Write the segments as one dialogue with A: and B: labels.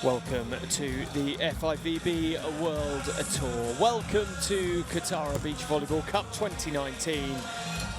A: Welcome to the FIVB World Tour. Welcome to Qatar Beach Volleyball Cup 2019.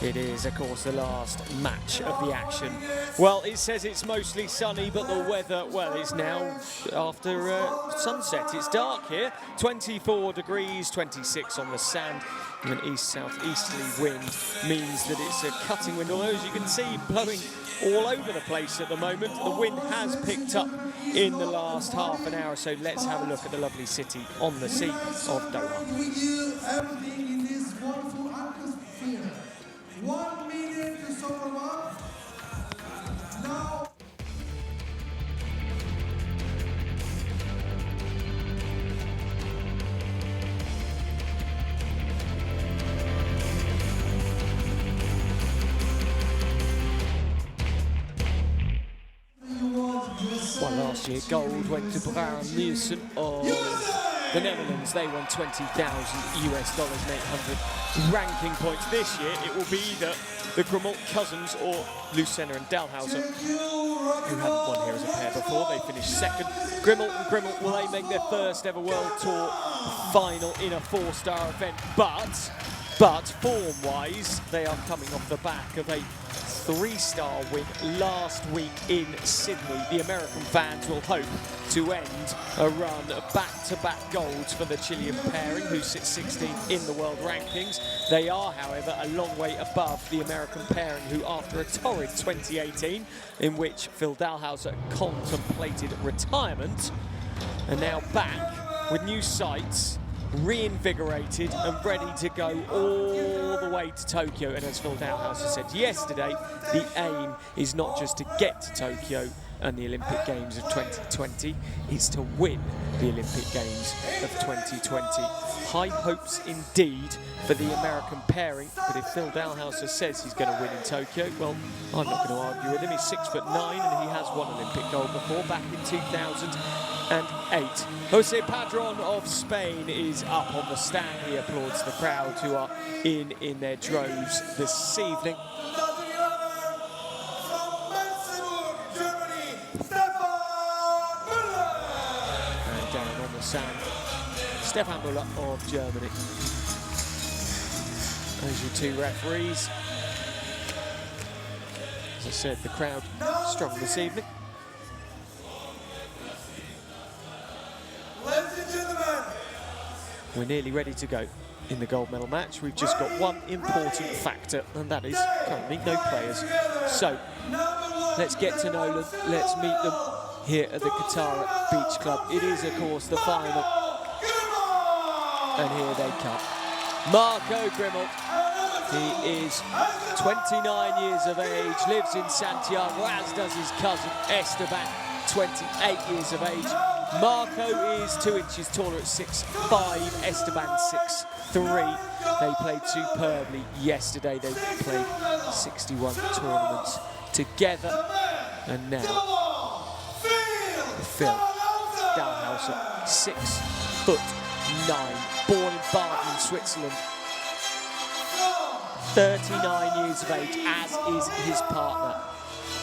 A: It is, of course, the last match of the action. Well, it says it's mostly sunny, but the weather, well, it's now after sunset. It's dark here, 24 degrees, 26 on the sand. And an east-southeasterly wind means that it's a cutting wind, although as you can see, blowing all over the place at the moment. The wind has picked up in the last half an hour, so let's have a look at the lovely city on the sea of Doha.
B: We do everything in this wonderful atmosphere. 1 minute to summer up. Now.
A: Well, last year gold went to Bavarian Nielsen of the Netherlands. They won $20,000 and 800 ranking points. This year it will be either the Grimmelt cousins or Lucena and Dalhouser, who haven't won here as a pair before. They finished second. Grimmelt and Grimmelt, will they make their first ever World Tour final in a 4-star event? But form-wise, they are coming off the back of a 3-star win last week in Sydney. The American fans will hope to end a run of back-to-back golds for the Chilean pairing, who sit 16th in the world rankings. They are, however, a long way above the American pairing, who, after a torrid 2018, in which Phil Dalhouser contemplated retirement, are now back with new sights, reinvigorated and ready to go all the way to Tokyo. And as Phil Dalhouser said yesterday, the aim is not just to get to Tokyo and the Olympic Games of 2020, it's to win the Olympic Games of 2020. High hopes indeed for the American pairing, but if Phil Dalhouser says he's going to win in Tokyo, well, I'm not going to argue with him. He's 6'9" and he has won Olympic gold before, back in 2008. Jose Padron of Spain is up on the stand. He applauds the crowd who are in their droves this evening. And down on the sand, Stefan Müller of Germany. Those are two referees. As I said, the crowd strong this evening.
B: Ladies and gentlemen,
A: we're nearly ready to go in the gold medal match. We've just got one important factor, and that is currently no players. So let's get to know them. Let's meet them here at the Qatar Beach Club. It is, of course, the final. And here they come. Marco Grimmelt. He is 29 years of age, lives in Santiago, as does his cousin Esteban, 28 years of age. Marco is 2 inches taller at 6'5", Esteban 6'3". They played superbly yesterday. They played 61 tournaments together. And now, Phil Dalhouser, 6'9", born in Baden, Switzerland. 39 years of age, as is his partner.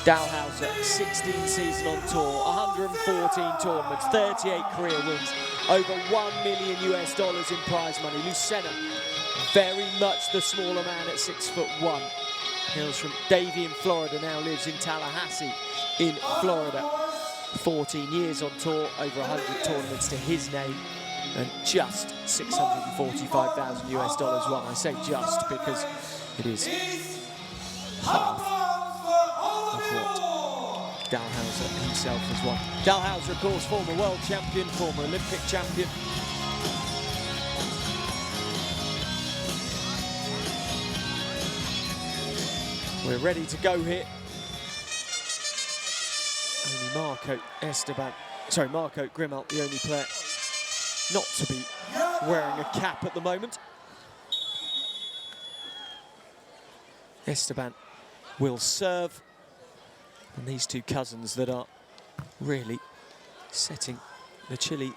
A: Dalhouser, 16 seasons on tour, 114 tournaments, 38 career wins, over $1 million in prize money. Lucena, very much the smaller man at 6'1". Hails from Davie in Florida, now lives in Tallahassee in Florida. 14 years on tour, over 100 tournaments to his name, and just $645,000 won. I say just because it is half of what Dalhouser himself has won. Dalhouser, of course, former world champion, former Olympic champion. We're ready to go here. Only Marco Grimmelt, the only player not to be wearing a cap at the moment. Esteban will serve, and these two cousins that are really setting the Chile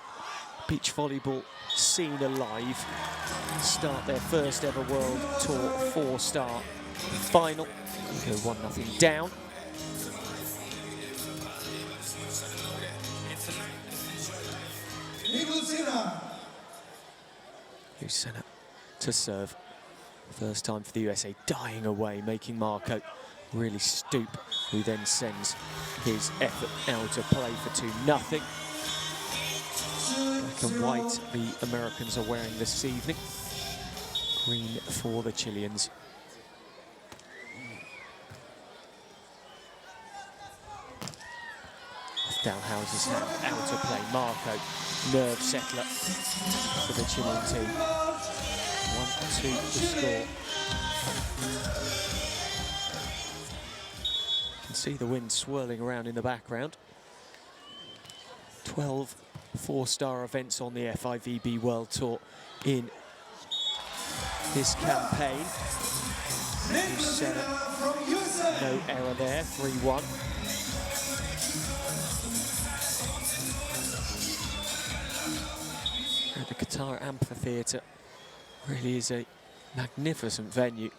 A: beach volleyball scene alive start their first ever World Tour 4-star final. Go 1-0 down. Lucena to serve. First time for the USA, dying away, making Marco really stoop, who then sends his effort out of play for 2-0. Black and white the Americans are wearing this evening. Green for the Chileans. Off Dalhouser's hand, out of play. Marco, nerve settler for the Chilean team. 1-2 the score. You can see the wind swirling around in the background. 12 four-star events on the FIVB World Tour in this campaign. No error there, 3-1. The Qatar Amphitheatre really is a magnificent venue.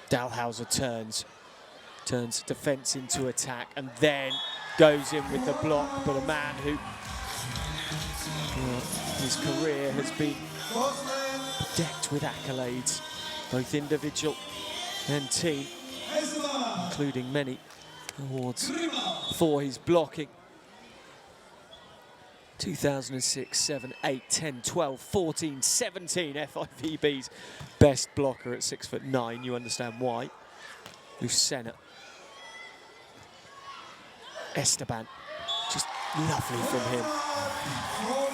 A: Dalhouser turns defence into attack and then goes in with the block, but a man who, well, his career has been decked with accolades, both individual and team, including many awards for his blocking. 2006, 7, 8, 10, 12, 14, 17 FIVB's best blocker at 6'9". You understand why. Lucena. Esteban. Just lovely from him.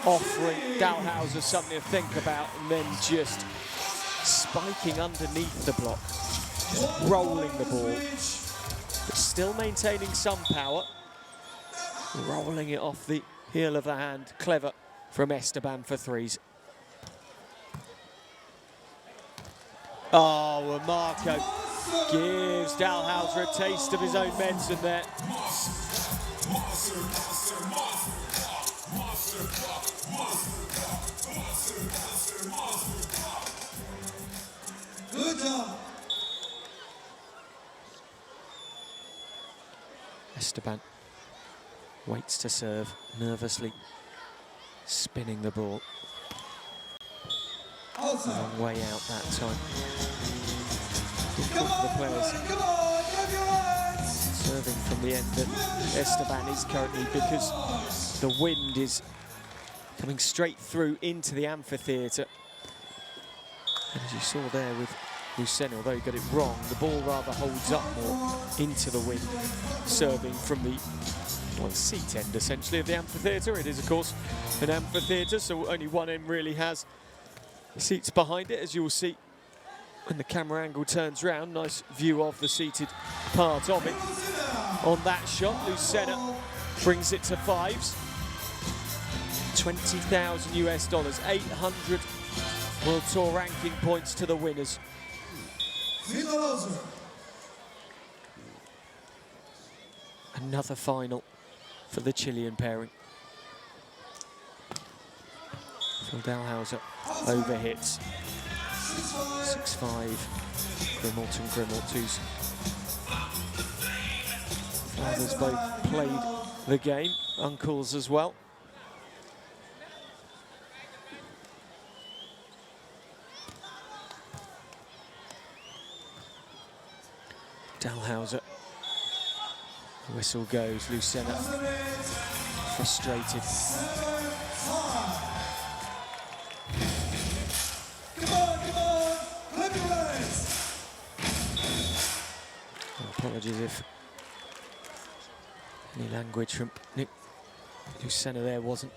A: Offering Dalhouser something to think about and then just spiking underneath the block. Just rolling the ball. But still maintaining some power. Rolling it off the heel of the hand. Clever from Esteban for threes. Oh, and Marco gives Dalhouser a taste of his own medicine there.
B: Good job.
A: Esteban waits to serve, nervously spinning the ball. Long way out that time. Difficult for the players. Serving from the end that Esteban is currently, because the wind is coming straight through into the amphitheatre. And as you saw there with Lucena, although he got it wrong, the ball rather holds up more into the wind, serving from the seat end essentially of the amphitheatre. It is of course an amphitheatre, so only one end really has seats behind it, as you'll see when the camera angle turns round. Nice view of the seated part of it. On that shot, Lucena brings it to fives. 20,000 US dollars, 800 World Tour ranking points to the winners. Another final for the Chilean pairing. Phil Dalhouser overhits. 6'5", Grimmelt, whose fathers both played the game, uncles as well. Dalhouser. The whistle goes. Lucena frustrated. Apologies if any language from Nick Lucena there wasn't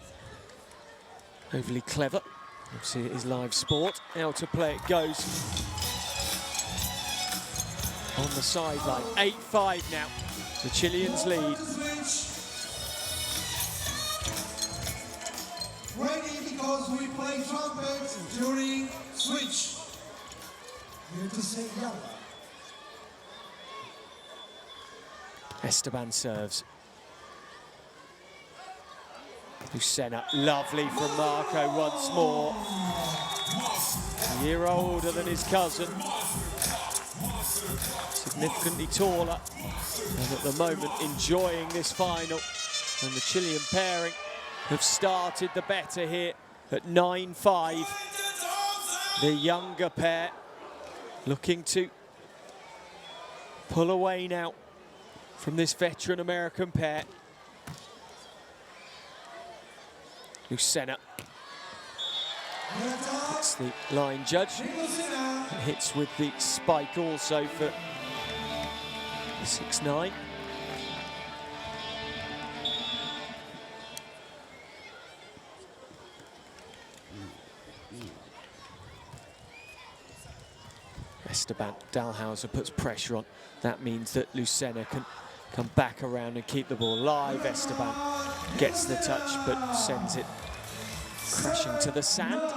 A: overly clever. Obviously it is live sport. Out to play it goes. On the sideline, 8-5 now. The Chileans lead.
B: Ready, because we play trumpet during switch. You have to say yalla.
A: Esteban serves. Lucena, lovely from Marco once more. A year older than his cousin. Significantly taller. And at the moment, enjoying this final. And the Chilean pairing have started the better here at 9-5. The younger pair looking to pull away now from this veteran American pair. Lucena. That's the line judge. It hits with the spike also for 6-9. Esteban Dalhouser puts pressure on. That means that Lucena can come back around and keep the ball alive. Esteban gets the touch but sends it crashing to the sand.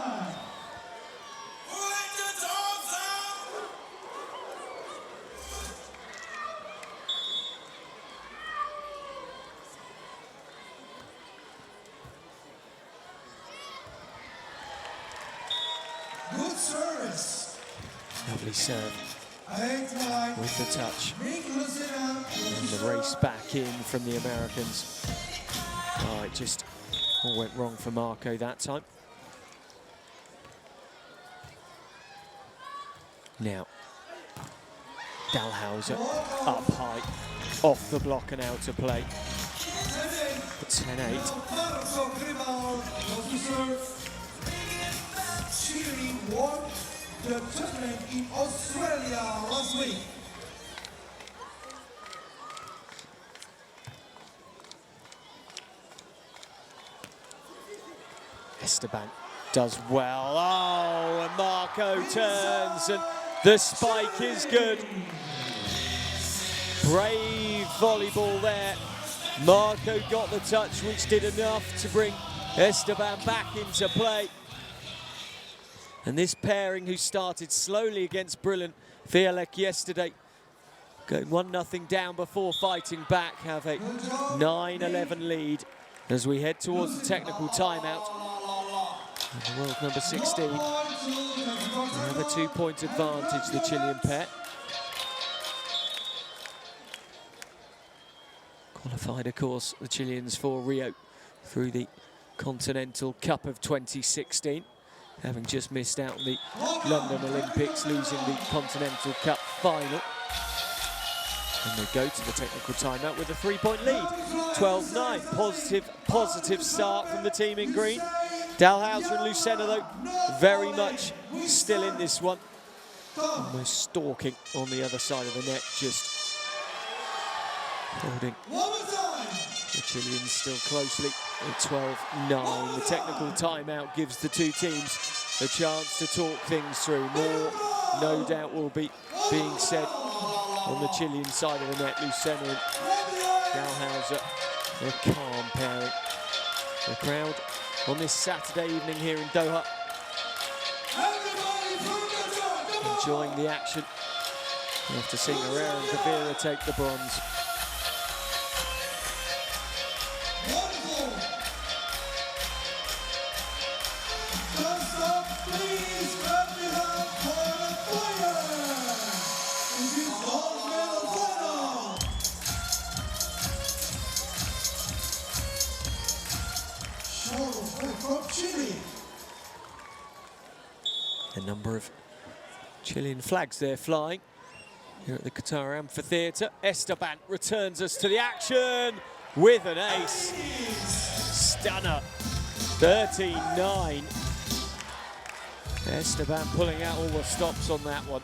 B: Good service.
A: Lovely serve with the touch. And the race back in from the Americans. Oh, it just all went wrong for Marco that time. Now, Dalhouser up high, off the block and out to play. 10-8.
B: Chile won the tournament in Australia last week.
A: Esteban does well. Oh, and Marco turns and the spike is good. Brave volleyball there. Marco got the touch, which did enough to bring Esteban back into play. And this pairing, who started slowly against Brilliant Fialek yesterday, going 1-0 down before fighting back, have a 9-11 lead as we head towards the technical timeout. And the world number 16. They have a 2-point advantage, the Chilean pair. Qualified, of course, the Chileans for Rio through the Continental Cup of 2016. Having just missed out on the London Olympics, losing the Continental Cup final. And they go to the technical timeout with a 3-point lead. 12-9, positive start from the team in green. Dalhouser and Lucena, though, very much still in this one. Almost stalking on the other side of the net, just holding the Chileans still closely at 12-9. The technical timeout gives the two teams a chance to talk things through. More, no doubt, will be being said on the Chilean side of the net. Lucena and Dalhouser, a calm pairing. The crowd on this Saturday evening here in Doha, enjoying the action after seeing Herrera and Gavira take the bronze. A number of Chilean flags there flying here at the Qatar Amphitheatre. Esteban returns us to the action with an ace. Stunner. 13-9. Esteban pulling out all the stops on that one.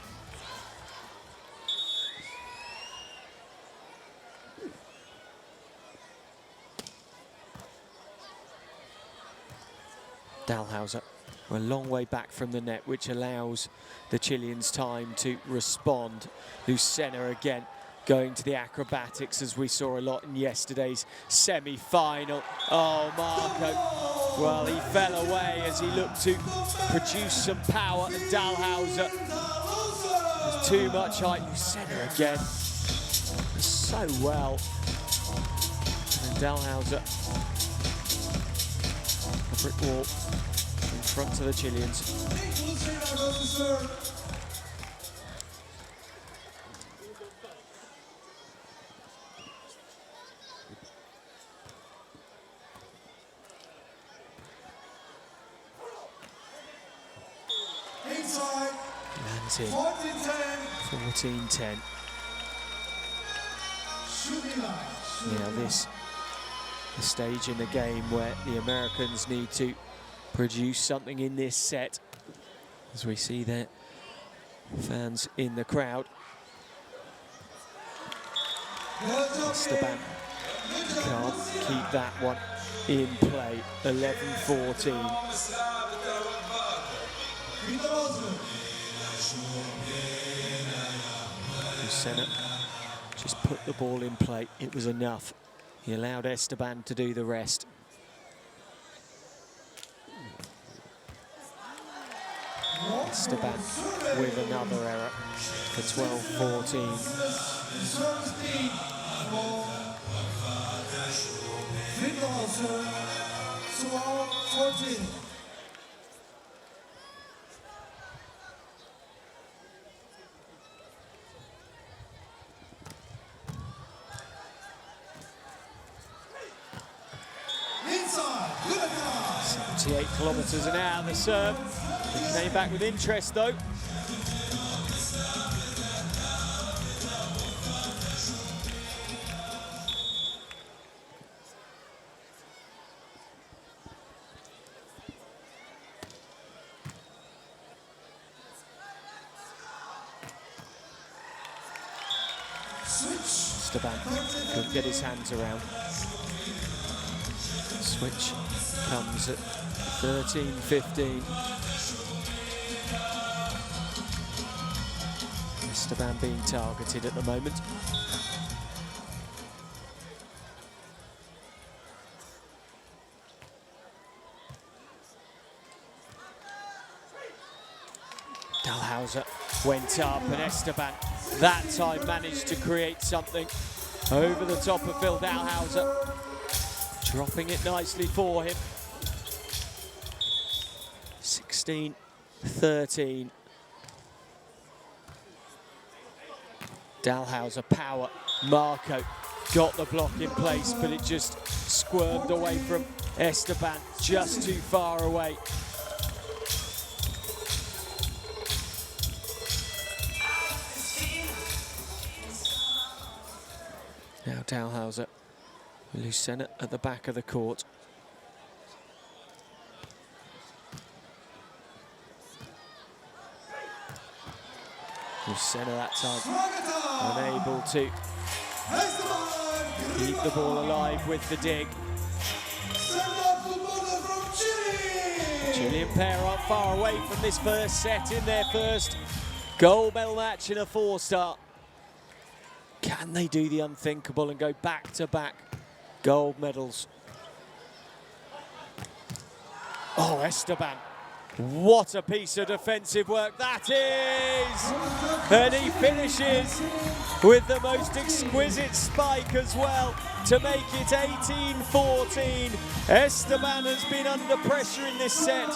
A: Dalhouser a long way back from the net, which allows the Chileans time to respond. Lucena again going to the acrobatics, as we saw a lot in yesterday's semi-final. Oh, Marco, well, he fell away as he looked to produce some power, and Dalhouser was too much height. Lucena again, so well. And Dalhouser, a brick wall in front of the Chileans. that in. 14-10. Now this, the stage in the game where the Americans need to produce something in this set, as we see their fans in the crowd. Esteban can't keep that one in play. 11-14. Lucena just put the ball in play. It was enough. He allowed Esteban to do the rest. Esteban with another error for 12-14.
B: Inside,
A: 78 kilometres an hour, the serve. He came back with interest though. Esteban couldn't get his hands around. Switch comes at 13-15. Esteban being targeted at the moment. Dalhausser went up and Esteban that time managed to create something over the top of Phil Dalhausser, dropping it nicely for him. 16-13. Dalhausser power. Marco got the block in place, but it just squirmed away from Esteban, just too far away. Now Dalhausser, Lucena at the back of the court. Lucena that time unable to keep the ball alive with the dig. Chilean pair aren't far away from this first set in their first gold medal match in a four-star. Can they do the unthinkable and go back-to-back gold medals? Oh, Esteban. What a piece of defensive work that is! And he finishes with the most exquisite spike as well to make it 18-14. Esteban has been under pressure in this set,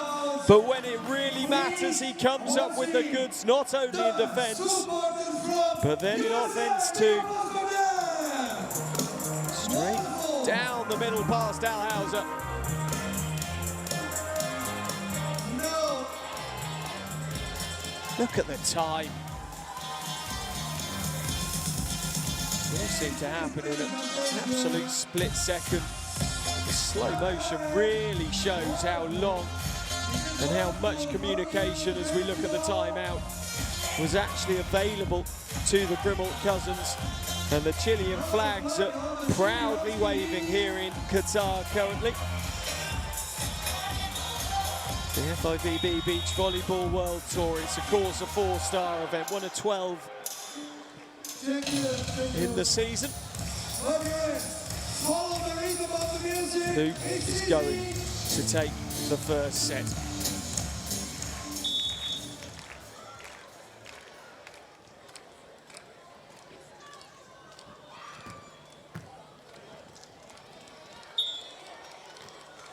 A: but when it really matters, he comes up with the goods, not only in defense, but then in offense too. Straight down the middle past Dalhausser. Look at the time. It all seemed to happen in an absolute split second. The slow motion really shows how long and how much communication, as we look at the timeout, was actually available to the Grimalt cousins. And the Chilean flags are proudly waving here in Qatar currently. The FIVB Beach Volleyball World Tour. It's of course a four-star event, one of 12 in the season. Who is going to take the first set?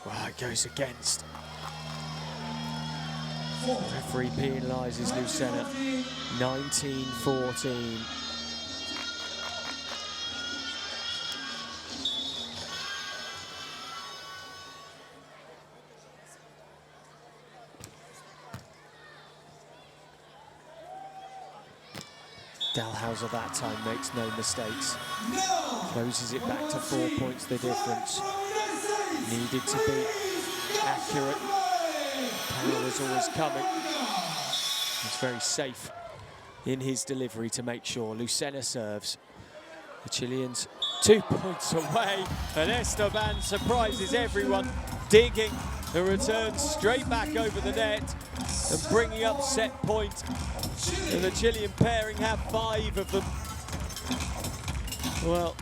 A: Well, it goes against. Referee penalises Lucena. 19-14. Dalhausser that time makes no mistakes.
B: No.
A: Closes it back to 4 points the difference. Needed to be accurate. Power was always coming. He's very safe in his delivery to make sure. Lucena serves. The Chileans 2 points away, and Esteban surprises everyone, digging the return straight back over the net and bringing up set point. And the Chilean pairing have 5 of them. Well,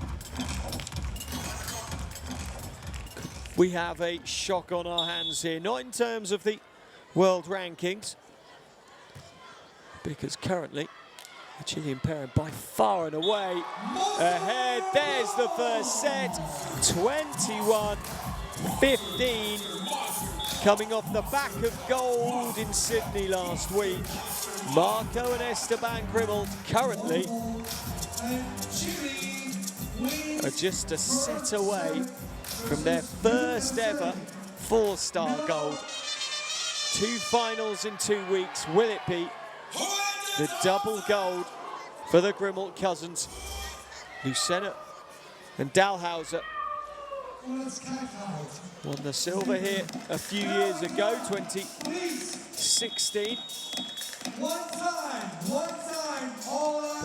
A: we have a shock on our hands here, not in terms of the world rankings, because currently the Chilean pairing by far and away ahead. There's the first set, 21-15, coming off the back of gold in Sydney last week. Marco and Esteban Grimmel currently are just a set away from their first ever 4-star gold. 2 finals in 2 weeks. Will it be the double gold for the Grimmel cousins? Lucena and Dalhausser won the silver here a few years ago, 2016. But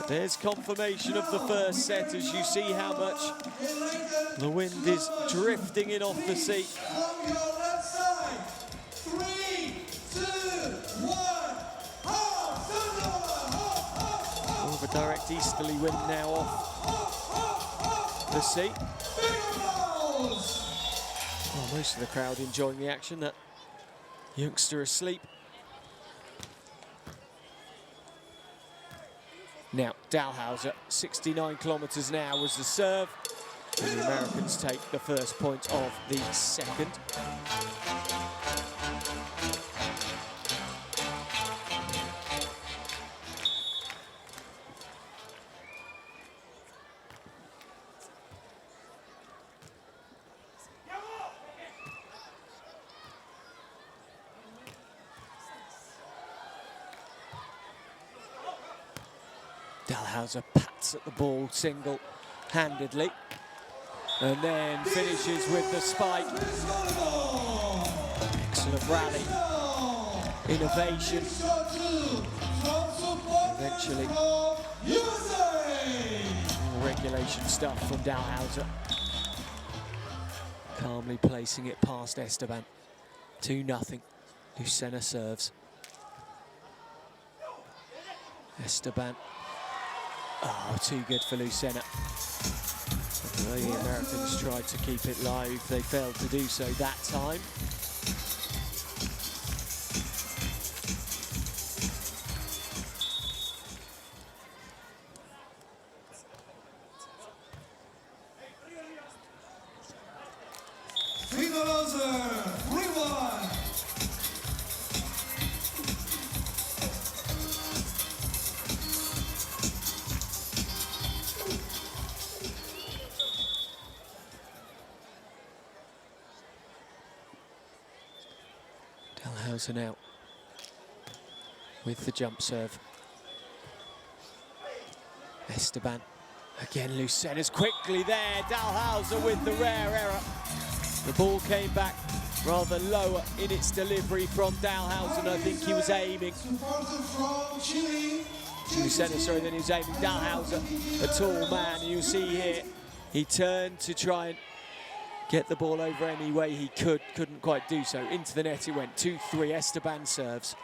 A: there's confirmation of the first set as you see how much the wind is drifting in off the sea. More of a direct easterly wind now off the sea. Well, most of the crowd enjoying the action. That youngster asleep. Now, Dalhausser, 69 kilometers an hour was the serve. And the Americans take the first point of the second. Dalhausser pats at the ball single-handedly and then finishes with the spike. Excellent rally, innovation. Eventually, more regulation stuff from Dalhausser. Calmly placing it past Esteban. 2-0. Lucena serves. Esteban. Oh, too good for Lucena. The Americans tried to keep it live. They failed to do so that time. Dalhausser now with the jump serve. Esteban again. Lucena's quickly there. Dalhausser with the rare error. The ball came back rather lower in its delivery from Dalhausser, and I think he was aiming. Lucena, sorry, then he was aiming. Dalhausser, a tall man. You'll see here he turned to try and get the ball over any way he could, couldn't quite do so. Into the net it went, 2-3, Esteban serves.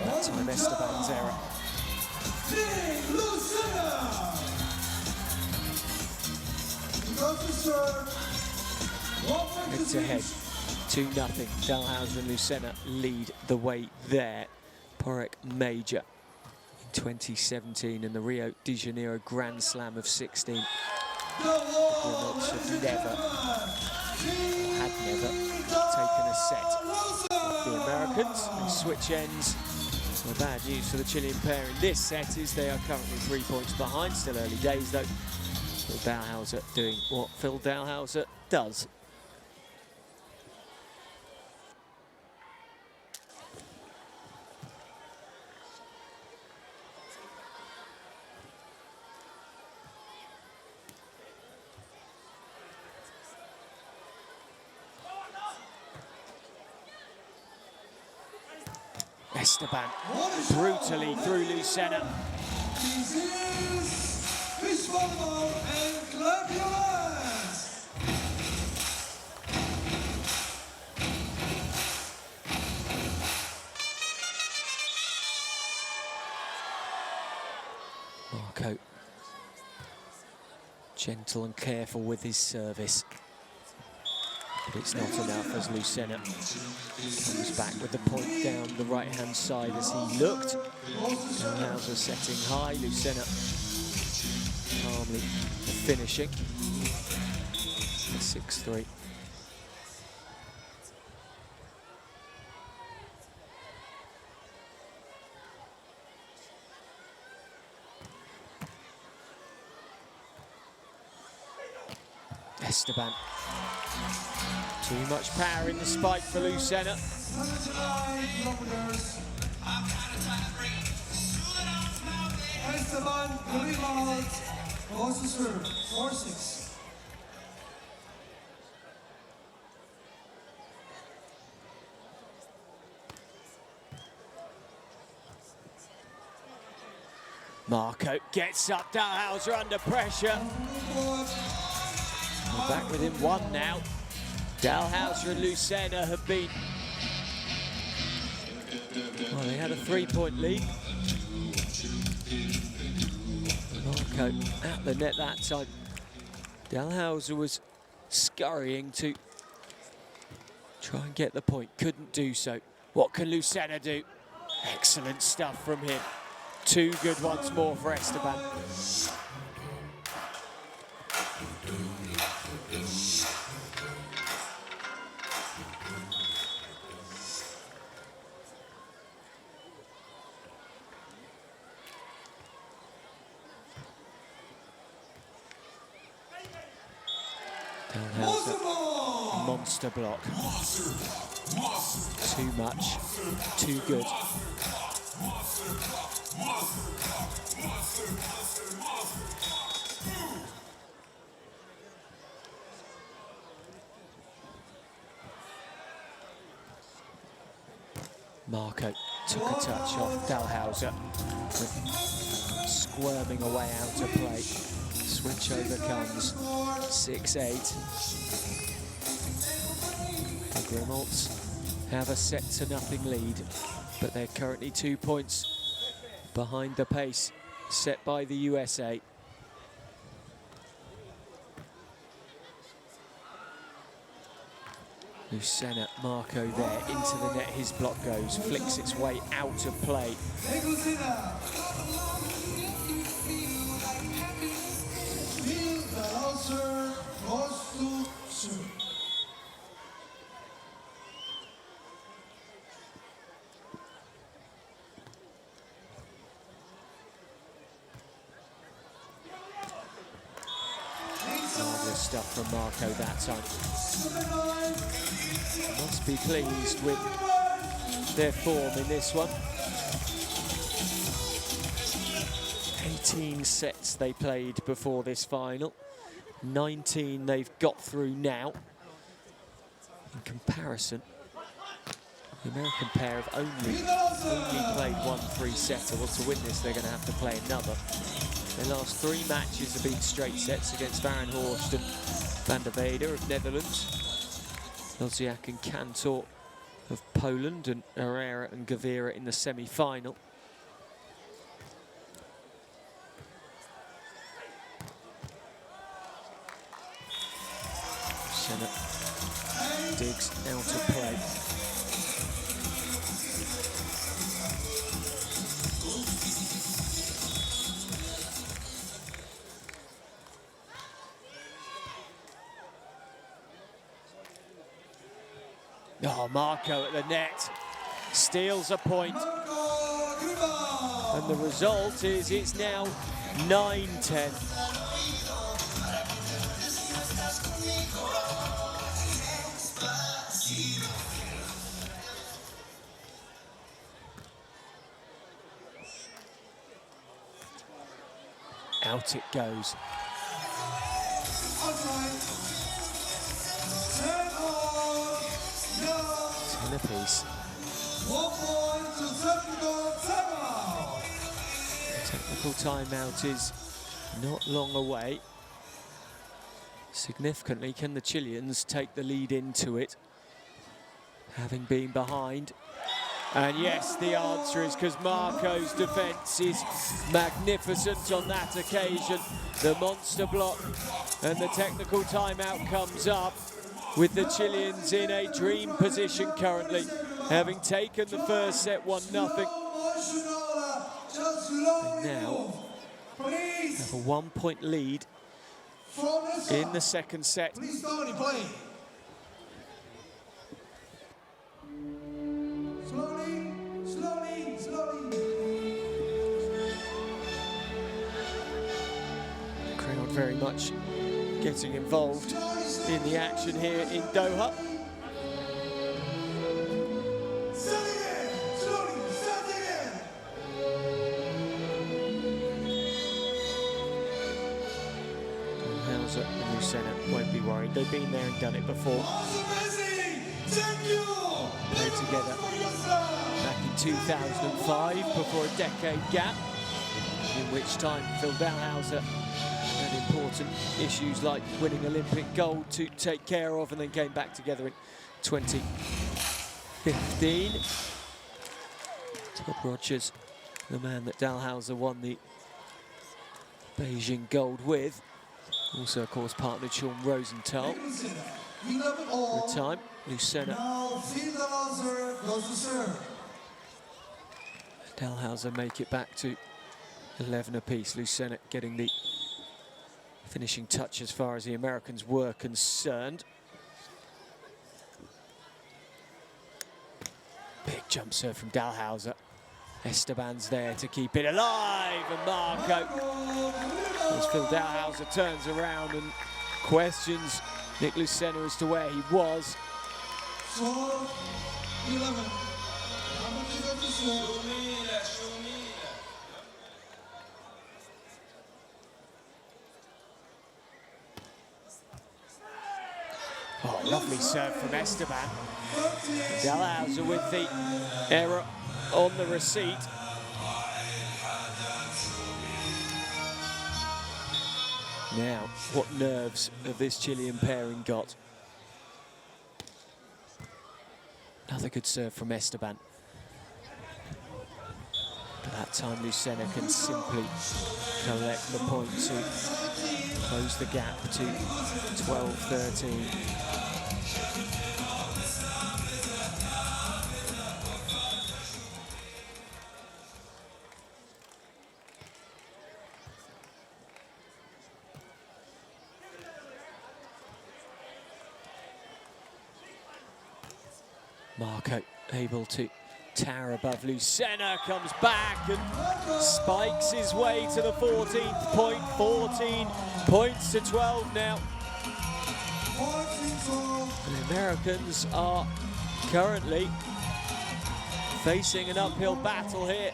A: That time Esteban's error. Head to head, 2-0. Dalhausser and Lucena lead the way there. Porek Major. 2017 and the Rio de Janeiro Grand Slam of 16. The Grimmels have never taken a set off the Americans. They switch ends. Well, bad news for the Chilean pair in this set is they are currently 3 points behind. Still early days though. Phil Dalhausser doing what Phil Dalhausser does. Esteban brutally through Lucena.
B: This is Beach Volleyball and clap your hands.
A: Marco, gentle and careful with his service. But it's not enough as Lucena comes back with the point down the right-hand side as he looked. Dalhouser setting high, Lucena calmly finishing. 6-3. Esteban. Too much power in the spike for Lucena.
B: Esteban goes to serve, 4-6.
A: Marco gets up, Dalhouser under pressure. We're back within one now. Dalhouser and Lucena have been, well, they had a 3-point lead. Marco at the net that time. Dalhouser was scurrying to try and get the point, couldn't do so. What can Lucena do? Excellent stuff from him. Two good ones more for Esteban. Dalhouser, monster block. Too much, too good. Marco took a touch off Dalhouser, squirming away out of play. Switch over comes, 6-8. The Grimald's have a 7-0 lead, but they're currently 2 points behind the pace set by the USA. Lucena, Marco there, into the net, his block goes, flicks its way out of play. Marvellous stuff from Marco that time. Must be pleased with their form in this one. 18 sets they played before this final. 19 they've got through now. In comparison, the American pair have only played one 3-setter. Well, to win this, they're going to have to play another. Their last 3 matches have been straight sets against Van Horst and Van der Weyde of Netherlands, Loziak and Kantor of Poland, and Herrera and Gavira in the semi-final. Senna digs out of play. Oh, Marco at the net, steals a point. And the result is it's now 9-10. Out it goes. 10 apiece.
B: 1 point to
A: Technical timeout is not long away. Significantly, can the Chileans take the lead into it, having been behind? And yes, the answer is because Marco's defence is magnificent on that occasion. The monster block and the technical timeout comes up with the Chileans in a dream position currently, having taken the first set 1-0. And now have a 1-point lead in the second set. Crowd very much getting involved in the action here in Doha. Hauser and Lucena won't be worried. They've been there and done it before. Played together back in 2005 before a decade gap, in which time Phil Dalhausser had important issues like winning Olympic gold to take care of, and then came back together in 2015. Todd Rogers, the man that Dalhausser won the Beijing gold with. Also, of course, partnered Sean Rosenthal. For a time, Lucena. Dalhausser make it back to 11 apiece. Lucena getting the finishing touch as far as the Americans were concerned. Big jump serve from Dalhausser. Esteban's there to keep it alive, and Marco, as Phil Dalhausser turns around and questions Nick Lucena as to where he was. Oh, lovely serve from Esteban. Dalhausser with the error on the receipt. Now, what nerves have this Chilean pairing got? Another good serve from Esteban. But that time Lucena can simply collect the point to close the gap to 12-13. Marco able to tower above. Lucena comes back and spikes his way to the 14th point. 14 points to 12 now. The Americans are currently facing an uphill battle here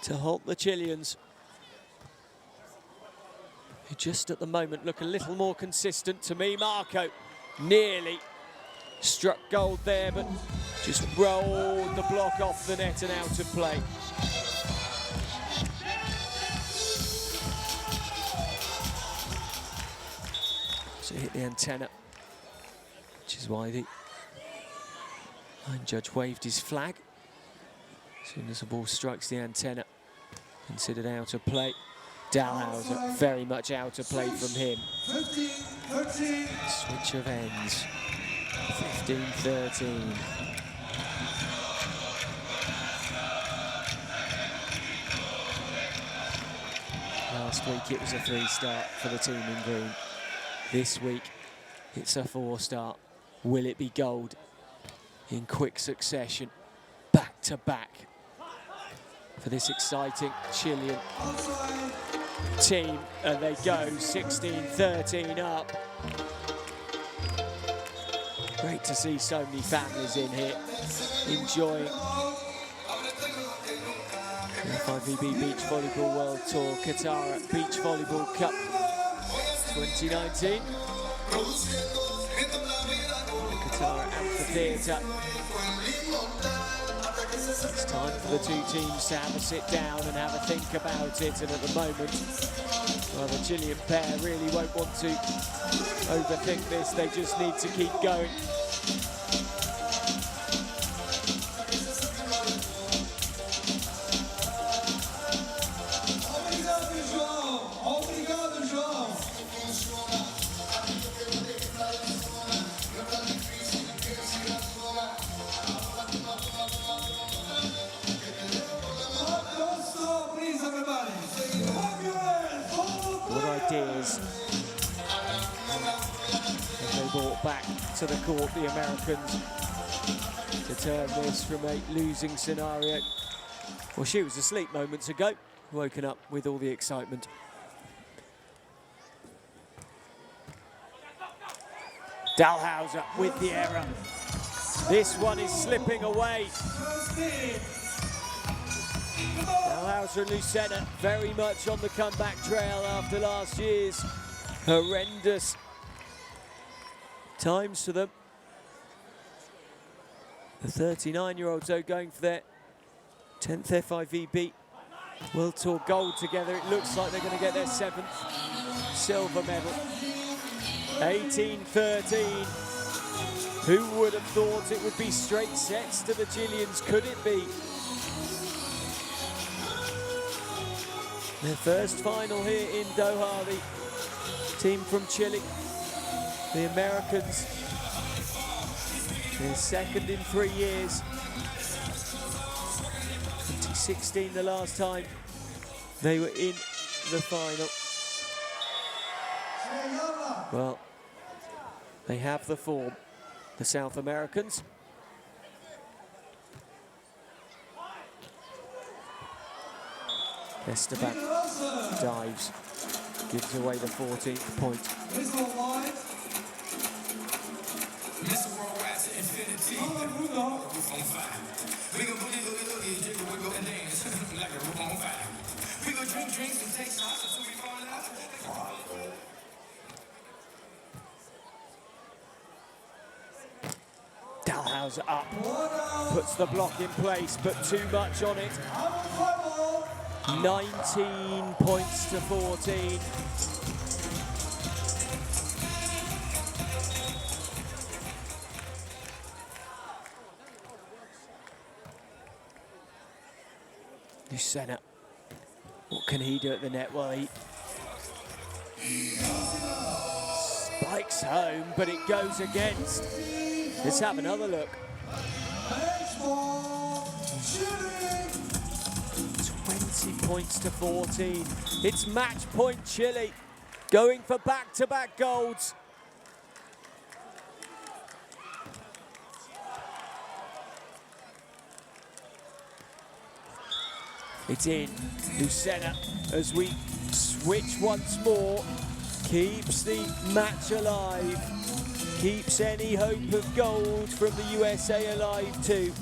A: to halt the Chileans, who just at the moment look a little more consistent to me. Marco nearly struck gold there, but just rolled the block off the net and out of play. So hit the antenna, which is why the line judge waved his flag. As soon as the ball strikes the antenna, considered out of play. Dalhausser, very much out of play from him.
B: 15-13.
A: Switch of ends. 15-13. Last week it was a 3-star for the team in green. This week it's a 4-star. Will it be gold in quick succession, back to back, for this exciting Chilean team? And they go 16-13 up. Great to see so many families in here enjoying the FIVB Beach Volleyball World Tour Qatar Beach Volleyball Cup 2019. The Qatar Amphitheatre. It's Time for the two teams to have a sit down and have a think about it, and at the moment, well, the Chilean pair really won't want to overthink this, they just need to keep going. Ideas as they brought back to the court, the Americans, to turn this from a losing scenario. Well, she was asleep moments ago, woken up with all the excitement. Dalhouser with the error. This one is slipping away. Dalhouser and Lucena very much on the comeback trail after last year's horrendous times to them. The 39-year-olds though going for their 10th FIVB World Tour gold together. It looks like they're going to get their 7th silver medal. 18-13. Who would have thought it would be straight sets to the Chileans? Could it be? Their first final here in Doha, the team from Chile, the Americans, their second in 3 years. 2016 the last time they were in the final. Well, they have the form, the South Americans. Esteban dives, gives away the 14th point. Dalhouser up, puts the block in place, but too much on it. 19 points to 14. Lucena, what can he do at the net? Well, he spikes home, but it goes against. Let's have another look. 20 points to 14. It's match point Chile, going for back-to-back golds. It's in. Lucena, as we switch once more, keeps the match alive, keeps any hope of gold from the USA alive too.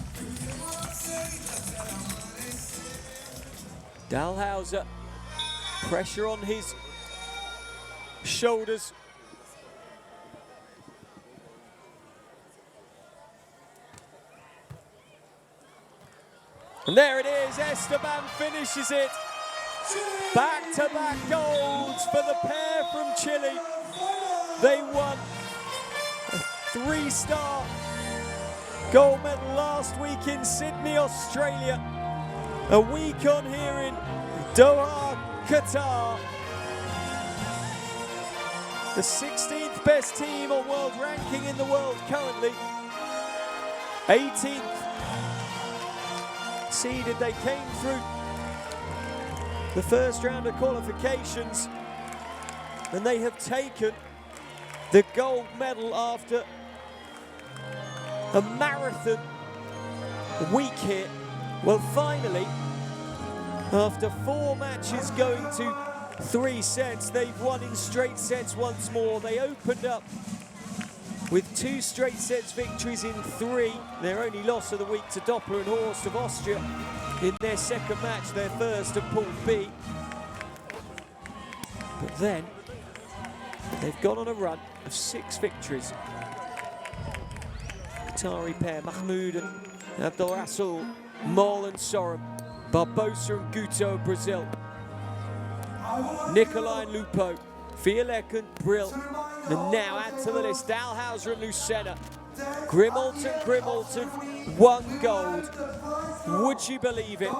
A: Dalhouser, pressure on his shoulders. And there it is, Esteban finishes it. Back-to-back golds for the pair from Chile. They won a 3-star gold medal last week in Sydney, Australia. A week on here in Doha, Qatar. The 16th best team on world ranking in the world currently. 18th seeded, they came through the first round of qualifications and they have taken the gold medal after a marathon week here. Well, finally, after 4 matches going to 3 sets, they've won in straight sets once more. They opened up with 2 straight sets victories in 3. Their only loss of the week to Doppler and Horst of Austria in their second match, their first of Pool B. But then, they've gone on a run of 6 victories. Qatari pair, Mahmoud and Abdul Rasul, Mol and Sorum, Barbosa and Guto of Brazil, Nicolai and Lupo, Fialek and Brill, and now add to the list Dalhouser and Lucena. Grimalton, 1 gold. Would you believe it?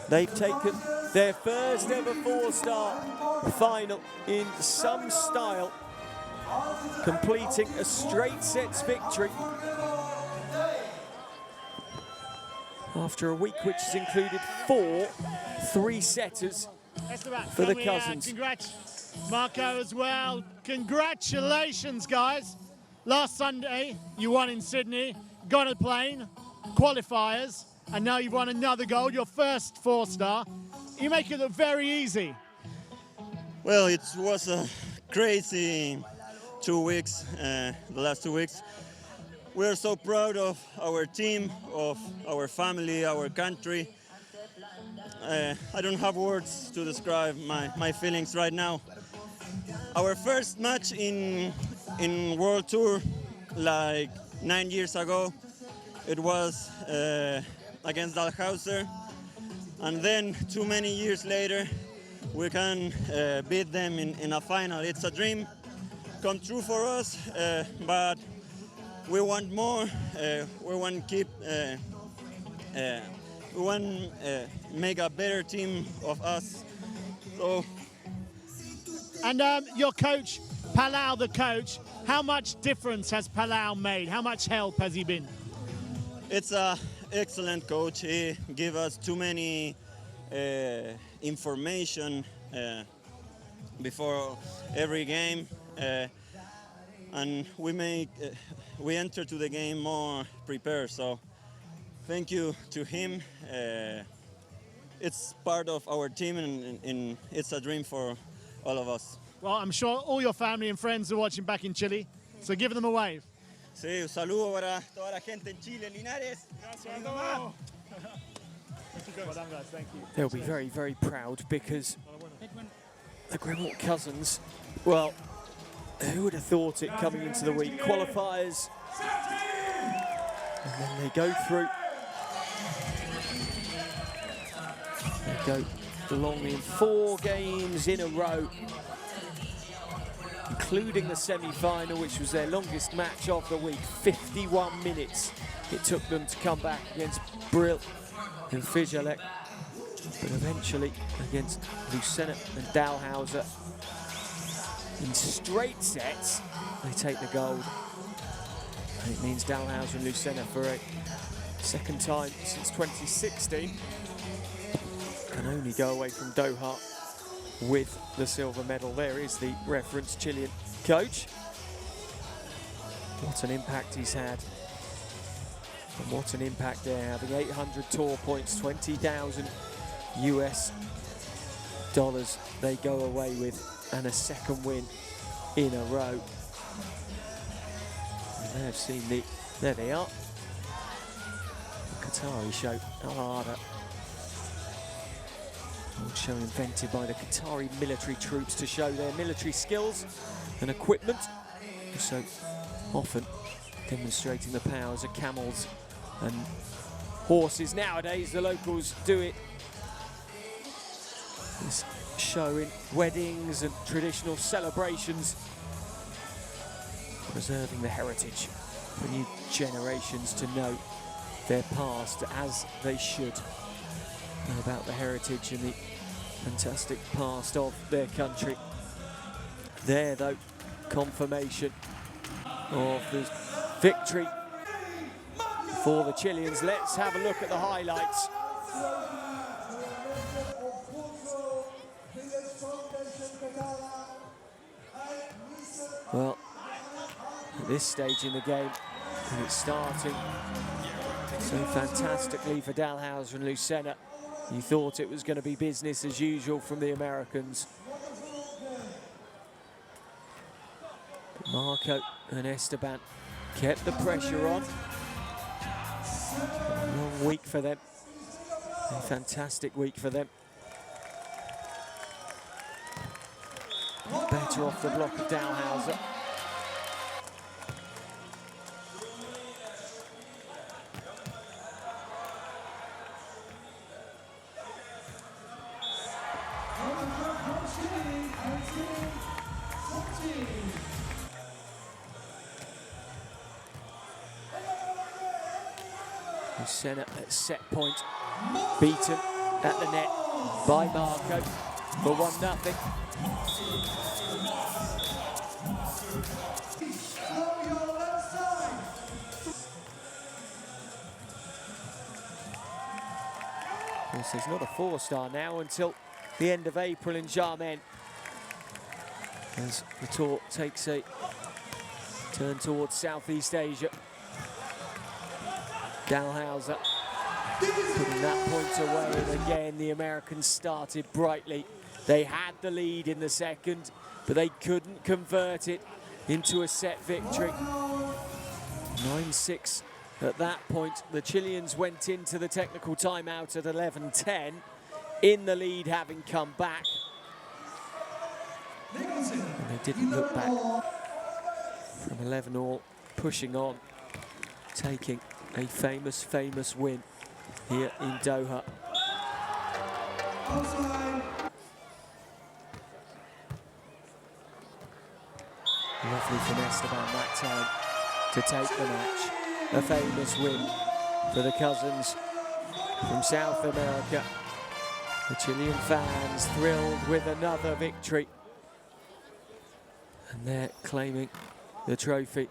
A: They've taken their first ever 4-star final in some style, completing a straight sets victory after a week which has included 4 3-setters for the cousins.
C: Congrats, Marco, as well. Congratulations, guys. Last Sunday, you won in Sydney, got a plane, qualifiers, and now you've won another gold, your first 4-star. You make it look very easy.
D: Well, it was a crazy 2 weeks, the last 2 weeks. We're so proud of our team, of our family, our country. I don't have words to describe my feelings right now. Our first match in World Tour, like 9 years ago, it was against Dalhouser, and then too many years later we can beat them in a final. It's a dream come true for us, but we want more. We want to keep. We want make a better team of us. So.
C: And your coach, Palau, the coach, how much difference has Palau made? How much help has he been?
D: It's an excellent coach. He gave us too many information before every game, and we enter to the game more prepared. So thank you to him. It's part of our team, and it's a dream for all of us.
C: Well, I'm sure all your family and friends are watching back in Chile, so give them a wave.
D: Sí, un saludo para toda la gente en Chile, Linares.
C: Well done, guys. Thank you.
A: They'll be very, very proud because the Grimalt cousins, well, who would have thought it coming into the week? Qualifiers, and then they go through. They go along in 4 games in a row, including the semi-final, which was their longest match of the week. 51 minutes it took them to come back against Brill and Fijalek, but eventually against Lucena and Dalhouser in straight sets they take the gold, and it means Dalhouser and Lucena for a second time since 2016 can only go away from Doha with the silver medal. There is the reference Chilean coach. What an impact he's had. And what an impact they're having. 800 tour points, 20,000 US dollars they go away with, and a second win in a row. And they've seen there they are. The Qatari show, Al-Arda. Old show invented by the Qatari military troops to show their military skills and equipment, so often demonstrating the powers of camels and horses. Nowadays the locals do it, this show, in weddings and traditional celebrations, preserving the heritage for new generations to know their past as they should. Know about the heritage and the fantastic past of their country. There though, confirmation of the victory for the Chileans. Let's have a look at the highlights. Well, at this stage in the game, and it's starting so fantastically for Dalhouser and Lucena. You thought it was going to be business as usual from the Americans. But Marco and Esteban kept the pressure on. A long week for them. A fantastic week for them. Better off the block of Dalhouser.
B: Chile and Chile 14.
A: The center at set point, beaten at the net by Marco for 1-0.
B: From your left side.
A: Of course, he's not a 4-star now until the end of April in Xiamen, as the tour takes a turn towards Southeast Asia. Dalhouser putting that point away, and again the Americans started brightly. They had the lead in the second, but they couldn't convert it into a set victory. 9-6 at that point. The Chileans went into the technical timeout at 11-10, in the lead, having come back. And they didn't look back from 11-all, pushing on, taking a famous win here in Doha. Lovely from Esteban that time to take the match. A famous win for the cousins from South America. The Chilean fans thrilled with another victory. And they're claiming the trophy.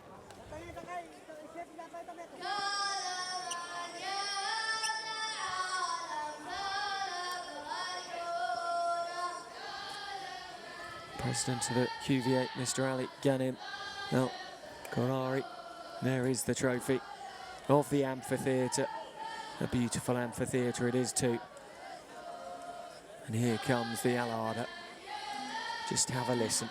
A: President of the QV8, Mr. Ali Ghanim El Gorari. There is the trophy of the amphitheatre. A beautiful amphitheatre it is too. And here comes the Alada. Just have a listen.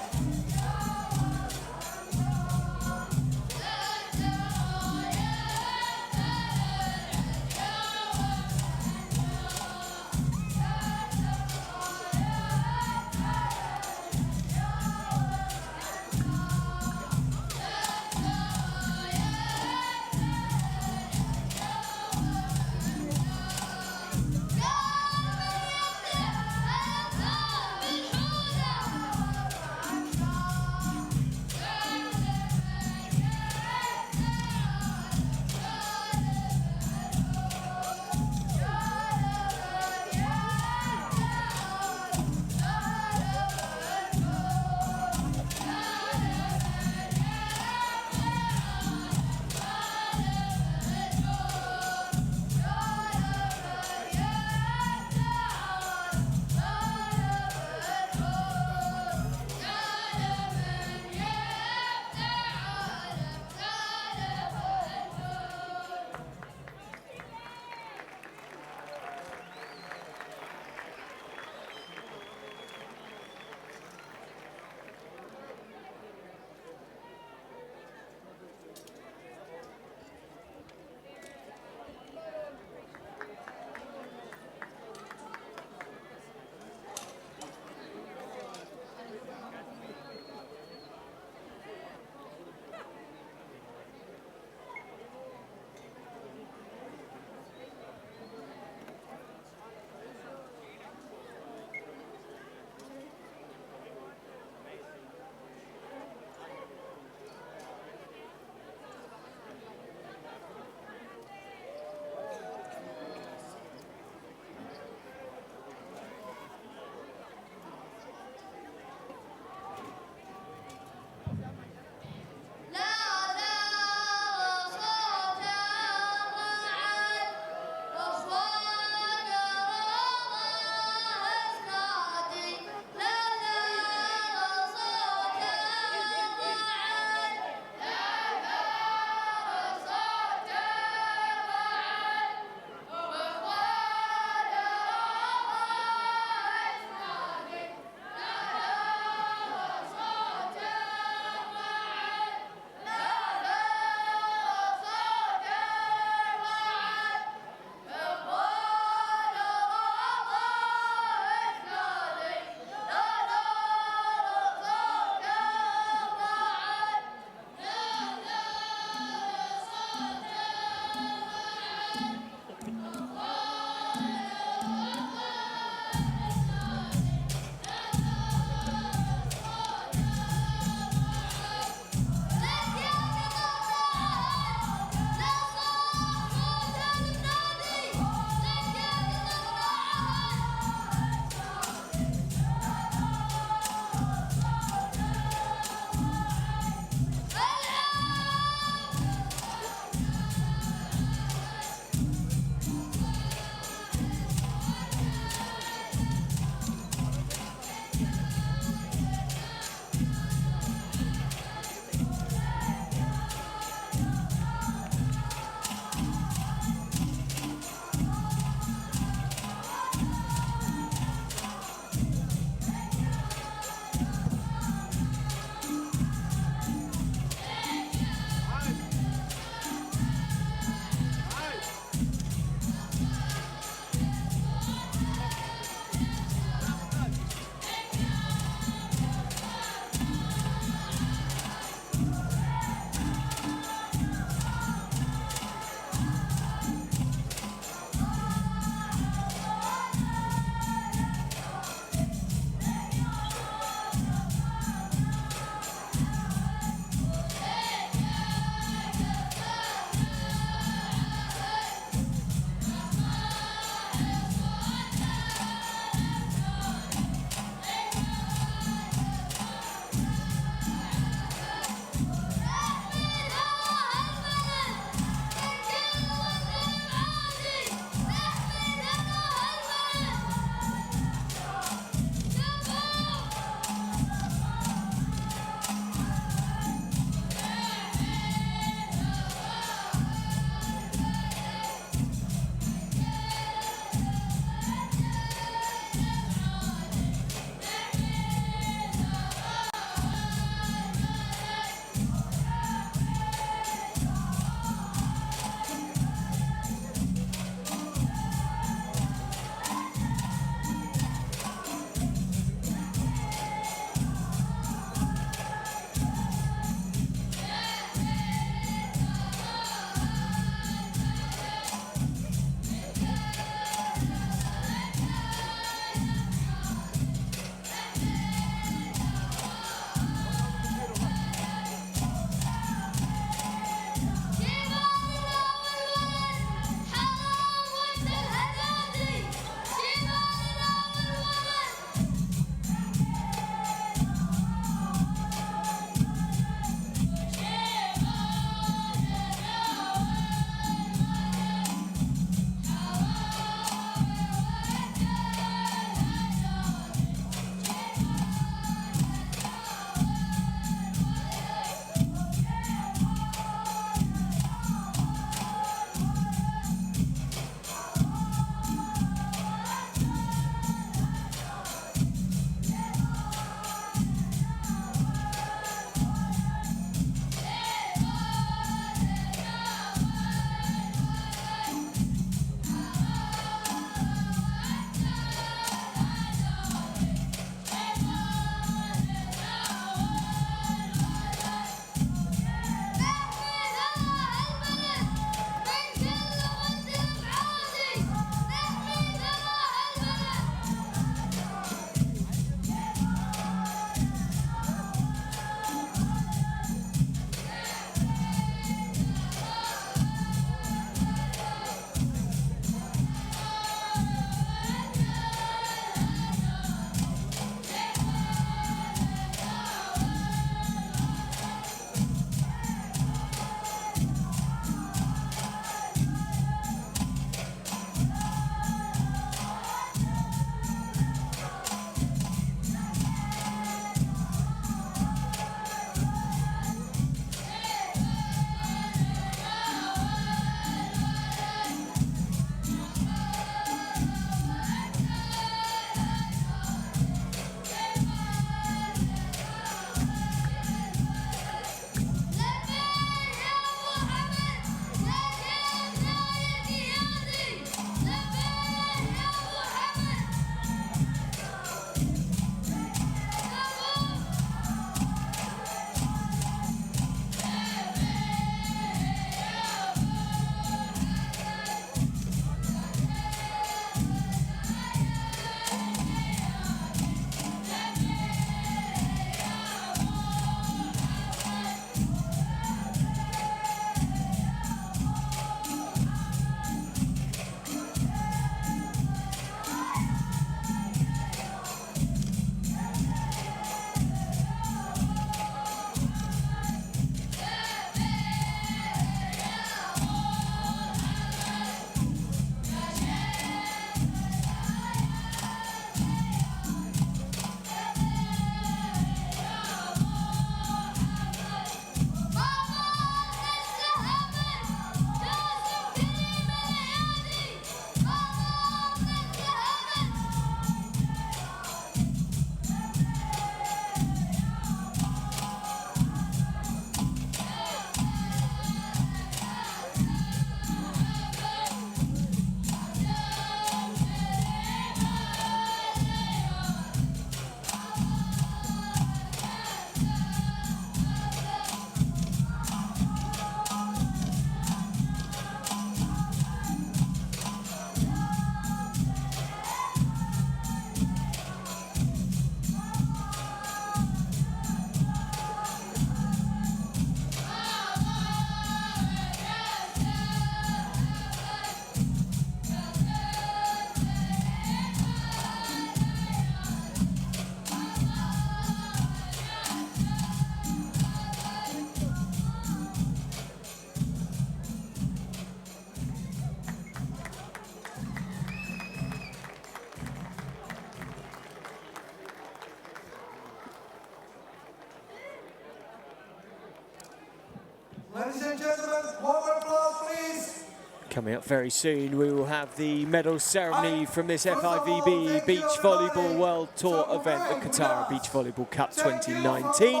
B: Ladies and gentlemen, one more applause, please.
A: Coming up very soon, we will have the medal ceremony from this FIVB Beach Volleyball World Tour event, the Qatar Beach Volleyball Cup 2019.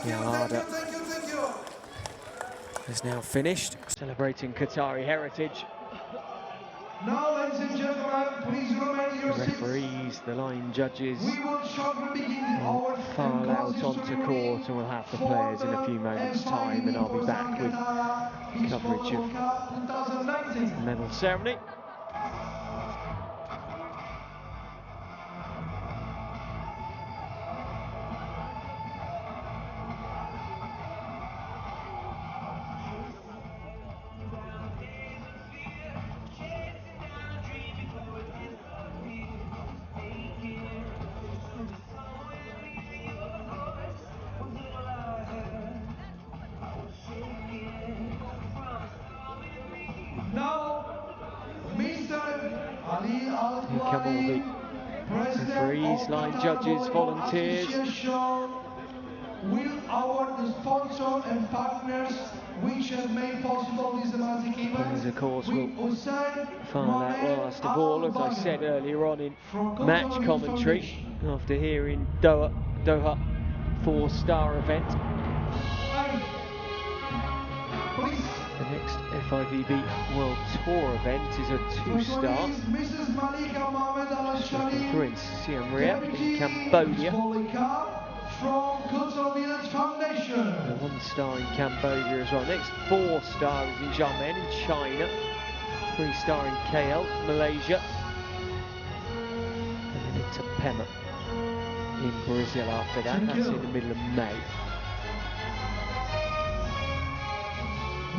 A: Yamada is now finished, celebrating Qatari heritage.
B: Now, ladies and gentlemen, please remain in your
A: The
B: seats.
A: referees, the line judges,
B: We will shortly begin our
A: file out onto court, and we'll have the players in a few moments' time, and I'll be back with coverage of the medal ceremony.
B: Now, Mr. Ali
A: Here come all the referees, line judges, volunteers.
B: Will award the sponsor and partners which have made possible this dramatic event.
A: Players, of course, will find out last of all, as I said earlier on in match commentary, after hearing Doha 4-star event. The next FIVB World Tour event is a 2-star. Through in Siem Reap in Cambodia.
B: From Cultural Village Foundation.
A: A 1-star in Cambodia as well. Next 4-star is in Xiamen in China. 3-star in KL, Malaysia. And then into Pema in Brazil after that. That's in the middle of May.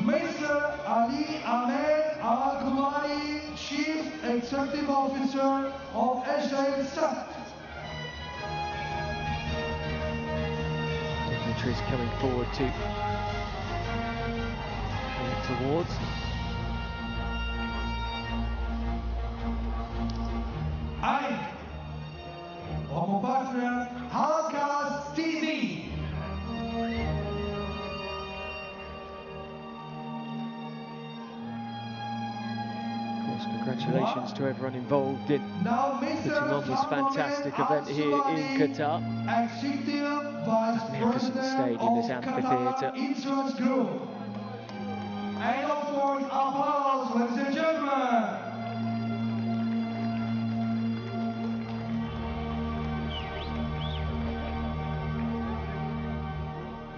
B: Mr. Ali Ahmed Al-Kumari, Chief Executive Officer of Israel Sat.
A: Dignitaries coming forward to collect awards.
B: I, our partner, Halka's TV.
A: Congratulations to everyone involved in putting on this fantastic event here in Qatar. Magnificent stadium, this amphitheatre.
B: Insurance Group. And of course, applause, ladies and gentlemen.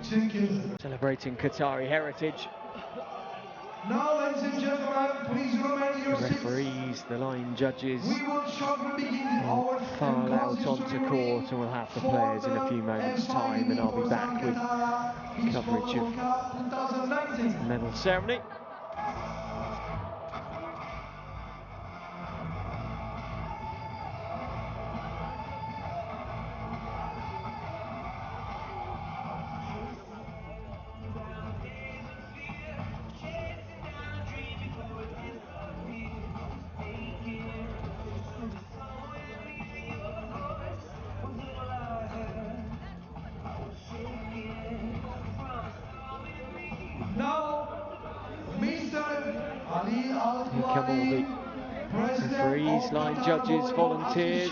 B: Thank you.
A: Celebrating Qatari heritage.
B: Now, ladies and gentlemen, please remain in your
A: The
B: seats.
A: referees, the line judges,
B: We will shortly begin our
A: file out onto court, and we'll have the players in a few moments' time, and I'll be back with coverage of the medal ceremony.
B: Now, Mr. Ali
A: Here come all the referees, line judges, volunteers.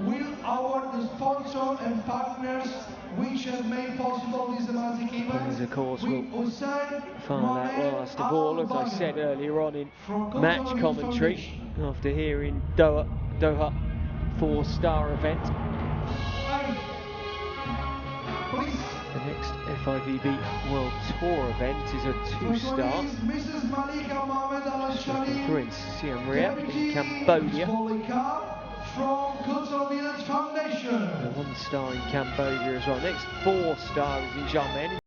B: Will award the sponsor and partners which have made possible this dramatic event.
A: Players, of course, will find out last of all, as I said earlier on in match commentary, after hearing Doha 4-star event. The next FIVB World Tour event is a 2-star. Through in Siem Reap in Cambodia.
B: From Cultural Village Foundation.
A: A 1-star in Cambodia as well. Next 4-star is in Xiamen.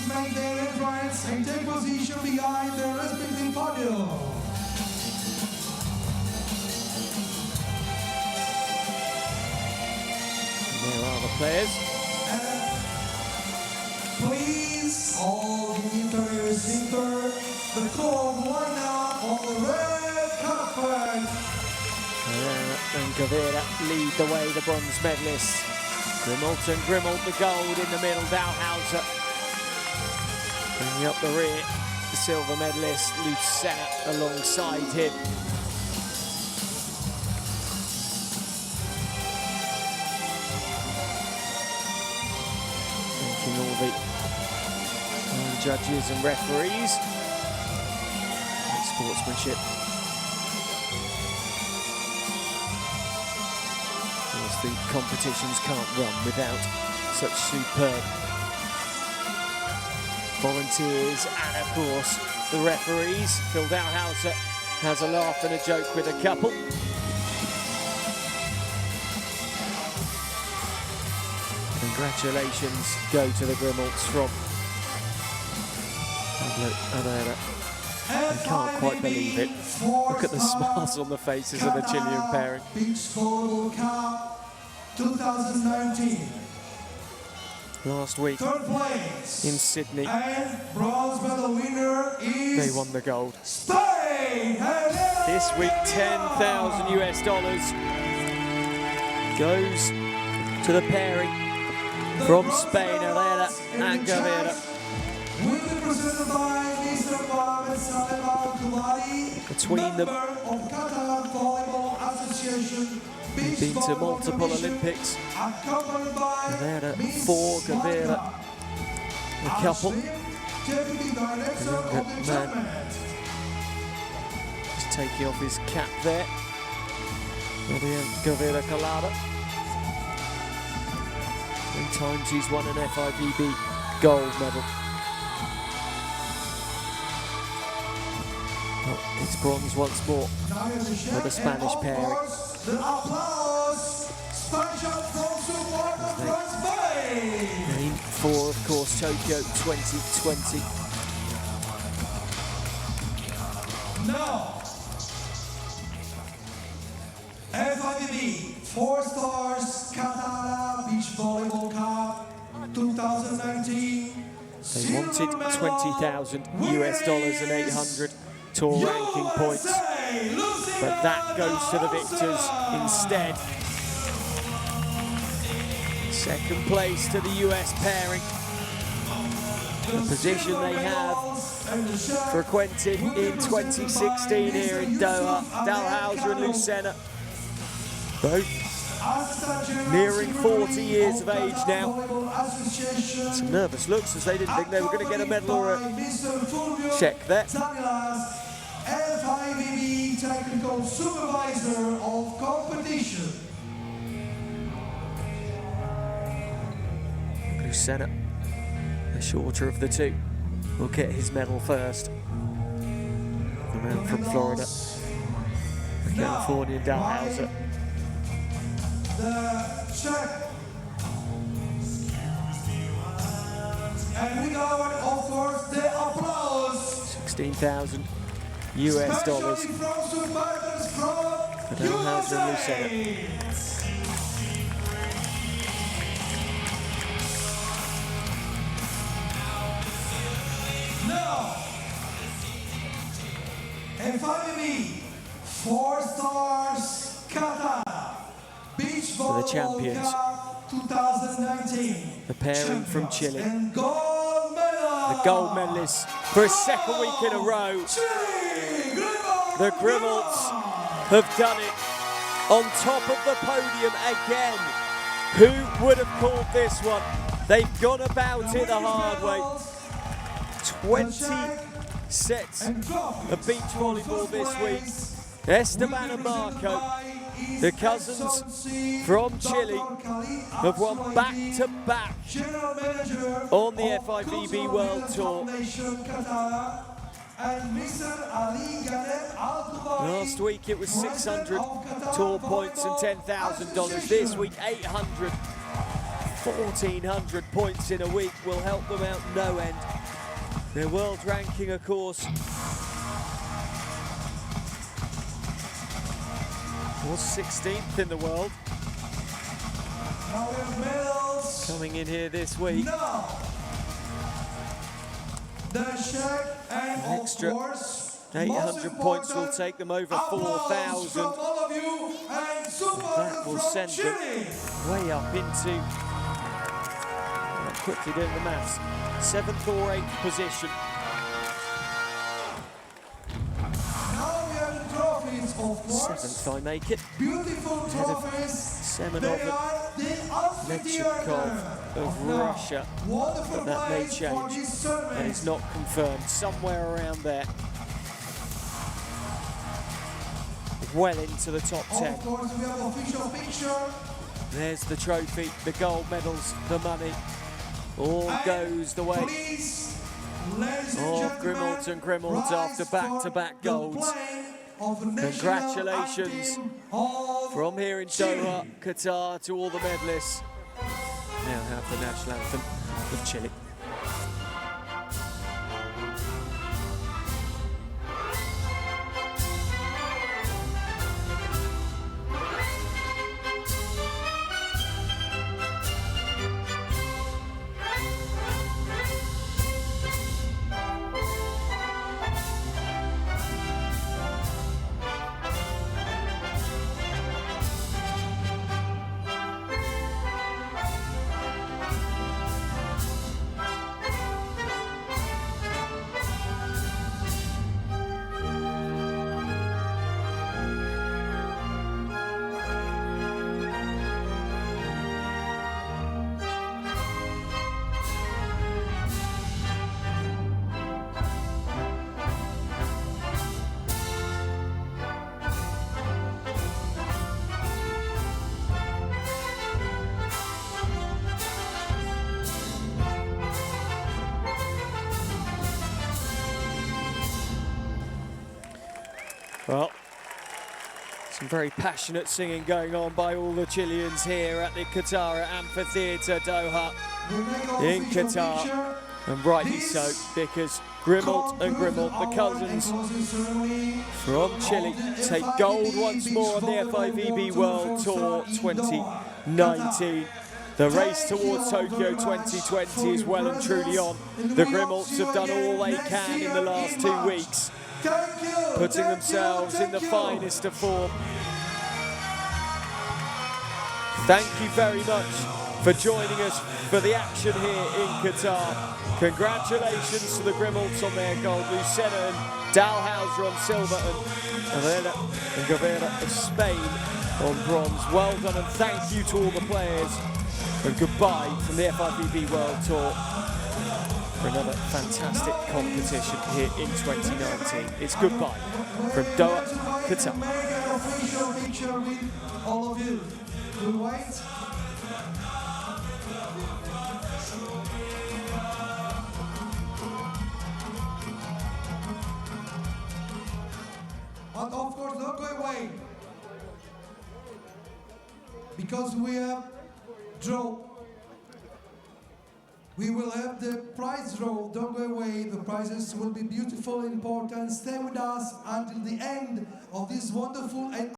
B: please make their entrance and take position behind their respective podium.
A: There are the players.
B: Please, all the interiors enter the cold lineup on the red carpet.
A: And Gavira lead the way, the bronze medalists. Grimmelt and Grimmelt the gold in the middle, Dalhouser. Bringing up the rear, the silver medalist, Lucena alongside him. Thanking all the judges and referees. Great sportsmanship. The competitions can't run without such superb volunteers and, of course, the referees. Phil Dalhouser has a laugh and a joke with a couple. Congratulations go to the Grimmelts from I can't quite believe it. Look at the smiles on the faces of the Chilean pairing.
B: Beach Volleyball Cup 2019.
A: Last week
B: Third place
A: in Sydney,
B: and bronze medal winner is
A: they won the gold.
B: Spain.
A: This week, $10,000 goes to the pairing from Spain, Herrera and Gavira.
B: Will be presented by Mr. Mohamed Salem Al-Kumari,
A: Between them,
B: of Qatar Volleyball Association.
A: they've been to multiple Olympics. Herrera for Gavira, a couple. The young man just taking off his cap there. Gavira Colada. 3 times he's won an FIVB gold medal. Oh, it's bronze once more for the Spanish pairing. Aim for, of course, Tokyo 2020.
B: Now, FIVB 4 Stars Qatar Beach Volleyball Cup 2019.
A: They wanted $20,000 and 800 tour ranking points, but that goes to the victors instead. Second place to the US pairing. The position they have frequented in 2016 here in Doha. Dalhouser and Lucena, both nearing 40 years of age now. Some nervous looks as they didn't think they were going to get a medal or a check there.
B: FIVB Technical Supervisor of Competition.
A: Lucena, the shorter of the two, will get his medal first. The man from Florida, the Californian Dalhouser.
B: The check. And we got, of course, the applause.
A: $16,000
B: Especially from supporters from
A: Dalhouser and
B: USA.
A: Lucena.
B: Now, FIVB 4 Stars Qatar Beach Volleyball
A: champions.
B: Cup 2019.
A: The pairing from Chile.
B: And gold medal.
A: The gold medalists for a second week in a row. The Grimmelts have done it on top of the podium again. Who would have called this one? They've gone about it the hard way. 20 sets of beach volleyball this week. Esteban and Marco, the cousins from Chile, have won back-to-back on the FIVB World Tour. Last week it was 600 tour points and $10,000. This week 800, 1,400 points in a week will help them out no end. Their world ranking, of course, was 16th in the world.
B: Now we have medals.
A: Coming in here this week.
B: Now, the check and
A: Extra
B: of course,
A: 800 points will take them over 4,000.
B: From all of you and
A: That will send
B: Chile.
A: them way up into, quickly doing the maths, 7th or 8th position.
B: Now we have the trophies, of course.
A: 7th I make it.
B: Beautiful trophies.
A: Semenov
B: They are the
A: Lechikov of Russia.
B: Wonderful
A: But that may
B: place for
A: change.
B: this tournament.
A: And it's not confirmed. Somewhere around there. Well into the top 10.
B: Of course, we have official picture.
A: There's the trophy, the gold medals, the money. All
B: And
A: goes the way
B: please, ladies and
A: of
B: gentlemen,
A: Grimmelt and Grimmelt
B: rise
A: after back-to-back
B: for the
A: golds.
B: playing of the national
A: Congratulations
B: anthem of
A: from here in
B: Chile.
A: Doha, Qatar, to all the medalists. Now have the national anthem of Chile. Well, some very passionate singing going on by all the Chileans here at the Qatar Amphitheatre Doha in Qatar. And rightly so, because Grimmelt and Grimmelt, the cousins from Chile, take gold once more on the FIVB World Tour 2019. The race towards Tokyo 2020 is well and truly on. The Grimmelts have done all they can in the last 2 weeks, putting themselves in the finest of form. Thank you very much for joining us for the action here in Qatar. Congratulations to the Grimmelts on their gold, Lucena and Dalhouser on silver, and Herrera and Guevara of Spain on bronze. Well done, and thank you to all the players, and goodbye from the FIVB World Tour for another fantastic competition here in 2019. It's goodbye from Doha, Qatar.
B: Official picture with all of you. Good wait. And of course, don't go away, because we have draw. We will have the prize draw. Don't go away. The prizes will be beautiful and important. Stay with us until the end of this wonderful and